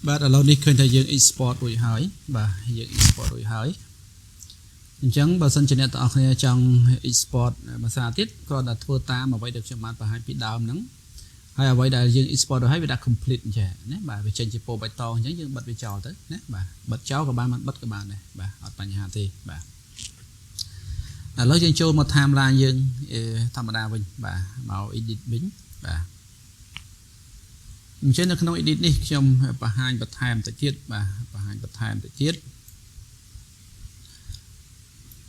បាទឥឡូវនេះឃើញថាយើង export រួចហើយបាទយើង export រួចហើយអញ្ចឹងបើសិនជាអ្នកទាំងអស់គ្នាចង់ export ភាសាទៀតគ្រាន់តែធ្វើតាមអ្វីដែលខ្ញុំបានបង្ហាញពីដើមហ្នឹងហើយអ្វីដែលយើង export រួចហើយវាដាក់ complete អញ្ចឹងណាបាទវាចេញជាពណ៌បៃតងអញ្ចឹងយើងបិទវាចោលទៅណាបាទបិទចោលក៏បានមិនបិទក៏បានដែរបាទអត់បញ្ហាទេបាទឥឡូវយើងចូលមក timeline យើងធម្មតាវិញបាទមក edit វិញបាទអញ្ចឹងនៅក្នុង edit នេះខ្ញុំបង្ហាញបន្ថែមទៅទៀតបាទបង្ហាញបន្ថែមទៅទៀត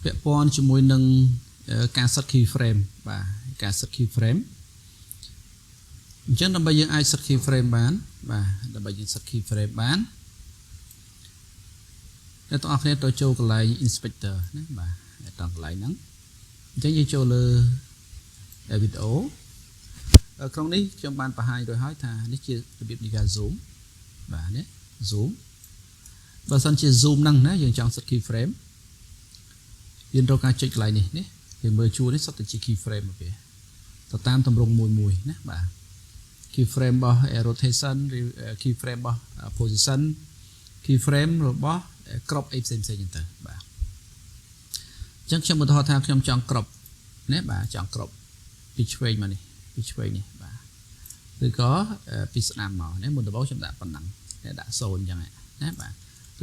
ពាក់ព័ន្ធជាមួយនឹងការ set keyframe បាទការ set keyframe អញ្ចឹងដើម្បីយើងអាច set keyframe បានបាទដើម្បីយើង set keyframe បានអ្នកទាំងអស់គ្នាទៅចូលកន្លែង inspector ណាបាទត្រង់កន្លែងហ្នឹងអញ្ចឹងយើងចូលលើ video ក្នុងនេះខ្ញុំបានបង្ហាញរួចហើយថានេះជារបៀបនៃការ zoom បាទនេះ zoom បើសិនជា zoom ហ្នឹងណាយើងចង់ set keyframe យើងត្រូវការចុចកន្លែងនេះនេះយើងមើលជួរនេះសុទ្ធតែជា keyframe មកវាទៅតាមទម្រង់មួយណាបាទ keyframe របស់ rotation keyframe របស់ position keyframe របស់ crop អីផ្សេងៗចឹងទៅបាទអញ្ចឹងខ្ញុំឧទាហរណ៍ថាខ្ញុំចង់ crop ណាបាទចង់ crop ពីឆ្វេងមកនេះពីឆ្វេងនេះបាទឬក៏ពីស្ដាំមកណាមុនដំបូងខ្ញុំដាក់ប៉ុណ្ណឹងដាក់0អញ្ចឹងណាបាទ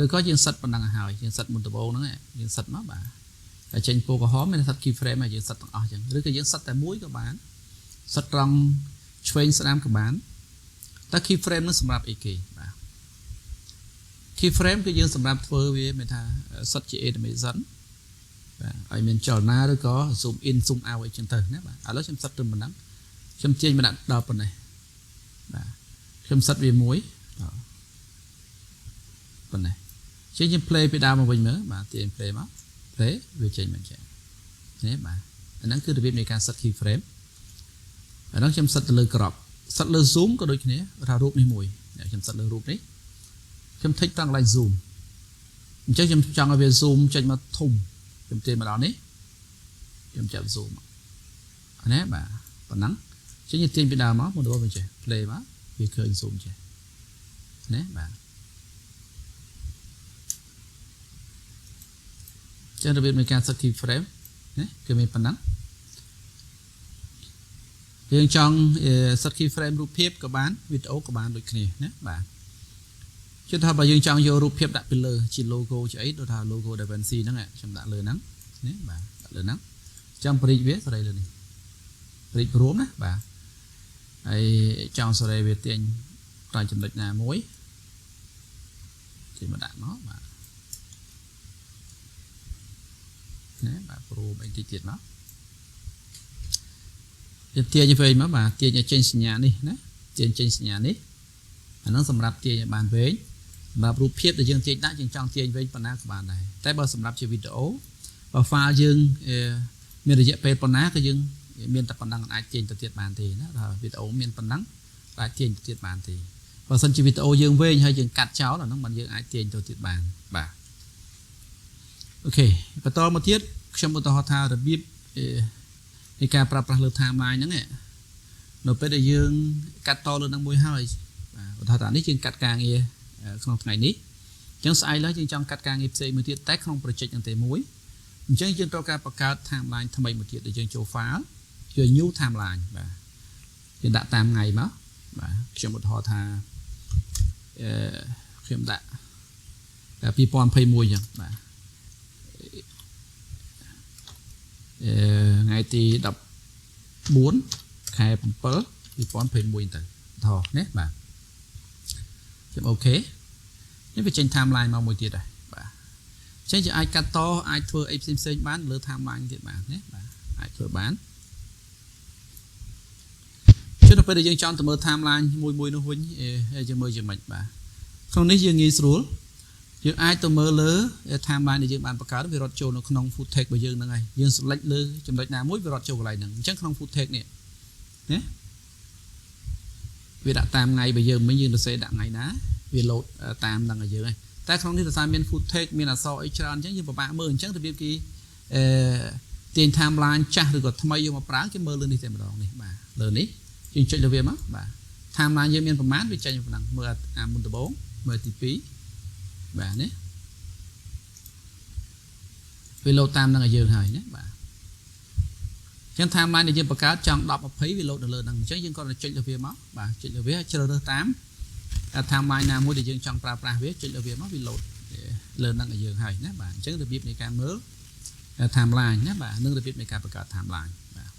ឬក៏យើងសិតប៉ុណ្ណឹងហើយយើងសិតមុនដំបូងហ្នឹងយើងសិតមកបាទតែចេញពណ៌ក្រហមមានសិត keyframe ហើយយើងសិតទាំងអស់អញ្ចឹងឬក៏យើងសិតតែមួយក៏បានសិតត្រង់ឆ្វេងស្ដាំក៏បានតែ keyframe នឹងសម្រាប់អីគេបាទ keyframe គឺយើងសម្រាប់ធ្វើវាមានថាសិតជា animation បាទឲ្យមានចលនាឬក៏ zoom in zoom out អីចឹងទៅណាបាទឥឡូវខ្ញុំសិតទៅប៉ុណ្ណឹងខ្ញុំទាញមកដាក់ដល់ប៉ុណ្ណេះបាទខ្ញុំសិតវាមួយប៉ុណ្ណេះជាងខ្ញុំ play ពីដើមមកវិញមើលបាទទាញ play មក play វាចេញមកចឹងនេះបាទអាហ្នឹងគឺរបៀបនៃការ set keyframe អាហ្នឹងខ្ញុំសិតទៅលើ crop សិតលើ zoom ក៏ដូចគ្នាថារូបនេះមួយខ្ញុំសិតលើរូបនេះខ្ញុំ tick ត្រង់កន្លែង zoom អញ្ចឹងខ្ញុំចង់ឲ្យវា zoom ចេញមកធំខ្ញុំទាញមកដល់នេះខ្ញុំចាប់ zoom ណាបាទប៉ុណ្ណឹងចេញទាញពីដើមមកមកដល់វិញចេះ play មកវាឃើញ zoom ចេះណាបាទចឹងរបៀបនៃការ set keyframe ណាគឺមានប៉ុណ្ណឹងយើងចង់ set keyframe រូបភាពក៏បានវីដេអូក៏បានដូចគ្នាណាបាទជឿថាបើយើងចង់យករូបភាពដាក់ពីលើជា logo ជាអីដូចថា logo DaVinci ហ្នឹងខ្ញុំដាក់លើហ្នឹងណាបាទដាក់លើហ្នឹងចាំប្រិចវាសេរីលើនេះប្រិចព្រមណាបាទហើយចង់សេរីវាទាញក្រោយចំណុចណាមួយទាញមកដាក់មកបាទណាបាទព្រមអីទៀតមកទាញវិញមកបាទទាញឲ្យចេញសញ្ញានេះណាទាញចេញសញ្ញានេះអាហ្នឹងសម្រាប់ទាញឲ្យបានវែងសម្រាប់រូបភាពដែលយើងទាញដាក់យើងចង់ទាញវែងប៉ុណ្ណាក៏បានដែរតែបើសម្រាប់ជាវីដេអូបើ file យើងមានរយៈពេលប៉ុណ្ណាក៏យើងមានតែប៉ុណ្ណឹងអាចទាញទៅទៀតបានទេណាថាវីដេអូមានប៉ុណ្ណឹងអាចទាញទៅទៀតបានទេបើសិនជាវីដេអូយើងវែងហើយយើងកាត់ចោលអាហ្នឹងមិនយើងអាចទាញទៅទៀតបានបាទអូខេបន្តមកទៀតខ្ញុំឧទាហរណ៍ថារបៀបនៃការប្រើប្រាស់លើ timeline ហ្នឹងនៅពេលដែលយើងកាត់តលើនឹងមួយហើយបាទឧទាហរណ៍ថានេះយើងកាត់ការងារក្នុងថ្ងៃនេះអញ្ចឹងស្អែកឡើងយើងចង់កាត់ការងារផ្សេងមួយទៀតតែក្នុង project ហ្នឹងទេមួយអញ្ចឹងយើងត្រូវការបង្កើត timeline ថ្មីមួយទៀតដែលយើងចូល file យក new timeline បាទយើងដាក់តាមថ្ងៃមកបាទខ្ញុំឧទាហរណ៍ថាខ្ញុំដាក់2021អញ្ចឹងបាទថ្ងៃទី14ខែ7 2021ទៅថតណាបាទខ្ញុំអូខេនេះវាចេញ timeline មកមួយទៀតដែរបាទចេញជាអាចកាត់តអាចធ្វើអីផ្សេងៗបានលើ timeline ទៀតបានណាបាទអាចធ្វើបានជឿទៅពេលដែលយើងចង់ទៅមើល timeline មួយនោះវិញយើងមើលជាម៉េចបាទក្នុងនេះយើងងាយស្រួលយើងអាចទៅមើលលើ timeline ដែលយើងបានបង្កើតវារត់ចូលនៅក្នុង footage របស់យើងហ្នឹងហើយយើង select លើចំណុចណាមួយវារត់ចូលកន្លែងហ្នឹងអញ្ចឹងក្នុង footage នេះណាវាដាក់តាមថ្ងៃរបស់យើងមិញយើងទៅសេដាក់ថ្ងៃណាវា load តាមហ្នឹងឲ្យយើងហើយតែក្នុងនេះដោយសារមាន footage មានអក្សរអីច្រើនអញ្ចឹងយើងពិបាកមើលអញ្ចឹងរបៀបគេទាញ timeline ចាស់ឬក៏ថ្មីយកមកប្រើគេមើលលើនេះតែម្ដងនេះបាទលើនេះយើងចុចលើវាមកបាទ timeline យើងមានប្រមាណវាចេញប៉ុណ្ណឹងមើលអាមុនដំបូង មើលទី2បាទនេះវាលោតតាមនឹងឲ្យយើងហើយណាបាទអញ្ចឹង timeline ដែលយើងបង្កើតចង់10 20វាលោតនៅលើហ្នឹងអញ្ចឹងយើងគាត់ទៅចុចលើវាមកបាទចុចលើវាជ្រើសរើសតាម timeline ណាមួយដែលយើងចង់ប្រើប្រាស់វាចុចលើវាមកវាលោតលើហ្នឹងឲ្យយើងហើយណាបាទអញ្ចឹងរបៀបនៃការមើល timeline ណាបាទនិងរបៀបនៃការបង្កើត timeline បាទ